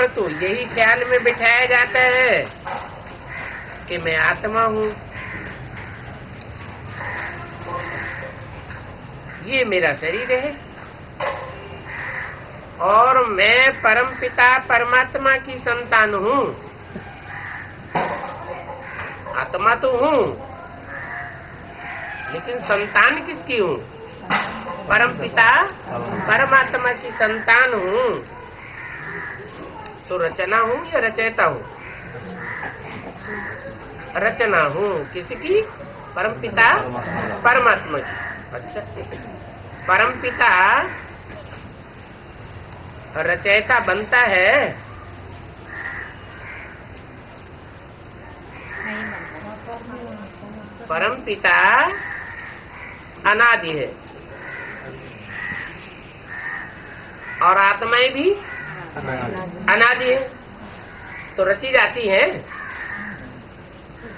पर तो यही ख्याल में बिठाया जाता है कि मैं आत्मा हूँ, ये मेरा शरीर है और मैं परमपिता परमात्मा की संतान हूँ। आत्मा तो हूँ, लेकिन संतान किसकी हूँ? परमपिता परमात्मा की संतान हूँ। तो रचना हूँ या रचयिता हूँ? रचना हूँ। किसकी? परमपिता परमात्मा की। अच्छा, परमपिता रचयिता बनता है? परमपिता अनादि है और आत्माएं भी अनादि है, तो रची जाती है।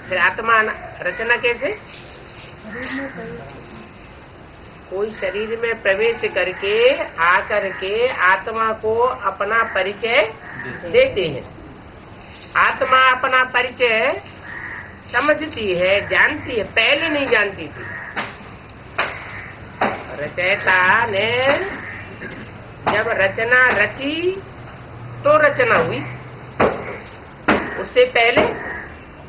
फिर आत्मा रचना कैसे? कोई शरीर में प्रवेश करके आकर के आत्मा को अपना परिचय देते हैं। आत्मा अपना परिचय समझती है, जानती है, पहले नहीं जानती थी। रचयिता ने जब रचना रची तो रचना हुई, उससे पहले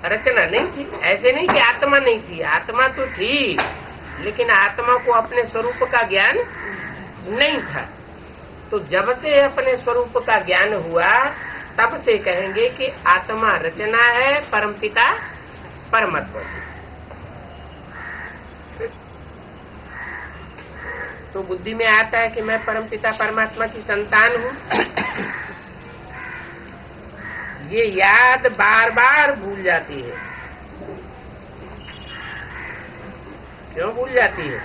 रचना नहीं थी। ऐसे नहीं कि आत्मा नहीं थी, आत्मा तो थी, लेकिन आत्मा को अपने स्वरूप का ज्ञान नहीं था। तो जब से अपने स्वरूप का ज्ञान हुआ तब से कहेंगे कि आत्मा रचना है, परमपिता परमात्मा। तो बुद्धि में आता है कि मैं परमपिता परमात्मा की संतान हूँ। ये याद बार बार भूल जाती है। क्यों भूल जाती है?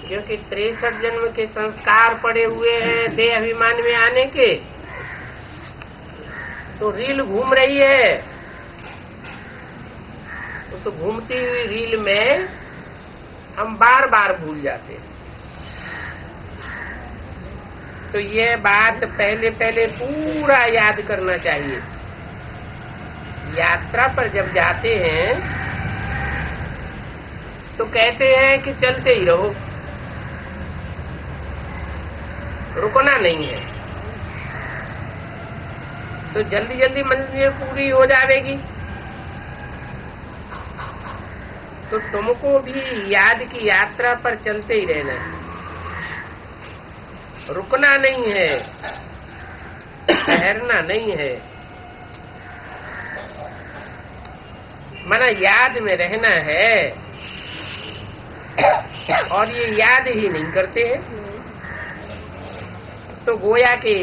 क्योंकि 63 जन्म के संस्कार पड़े हुए हैं देह अभिमान में आने के। तो रील घूम रही है, उस घूमती हुई रील में हम बार बार भूल जाते हैं। तो ये बात पहले पहले पूरा याद करना चाहिए। यात्रा पर जब जाते हैं तो कहते हैं कि चलते ही रहो, रुकना नहीं है। तो जल्दी जल्दी मंजिल पूरी हो जाएगी। तो तुमको भी याद की यात्रा पर चलते ही रहना है, रुकना नहीं है, ठहरना नहीं है। माना याद में रहना है, और ये याद ही नहीं करते हैं तो गोया के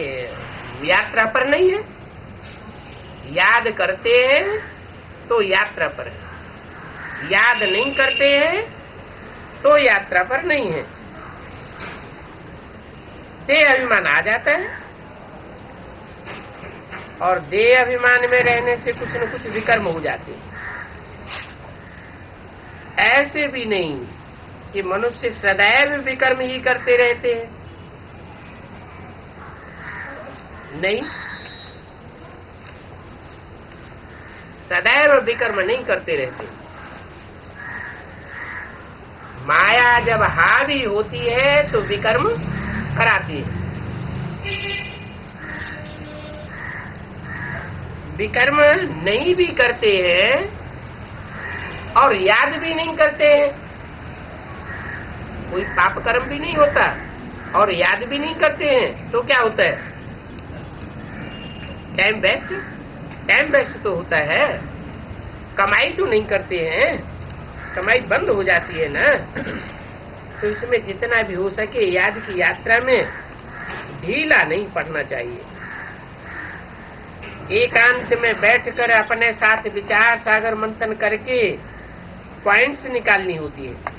यात्रा पर नहीं है। याद करते हैं तो यात्रा पर है, याद नहीं करते हैं तो यात्रा पर नहीं है। देह अभिमान आ जाता है और देह अभिमान में रहने से कुछ न कुछ विकर्म हो जाते हैं। ऐसे भी नहीं कि मनुष्य सदैव विकर्म ही करते रहते हैं, नहीं, सदैव विकर्म नहीं करते रहते। माया जब हावी होती है तो विकर्म कराती है। विकर्म नहीं भी करते हैं और याद भी नहीं करते हैं, कोई पाप कर्म भी नहीं होता और याद भी नहीं करते हैं, तो क्या होता है? Time waste. टाइम वेस्ट तो होता है, कमाई तो नहीं करते हैं, कमाई बंद हो जाती है ना। तो इसमें जितना भी हो सके याद की यात्रा में ढीला नहीं पड़ना चाहिए। एकांत में बैठकर अपने साथ विचार सागर मंथन करके पॉइंट्स निकालनी होती है।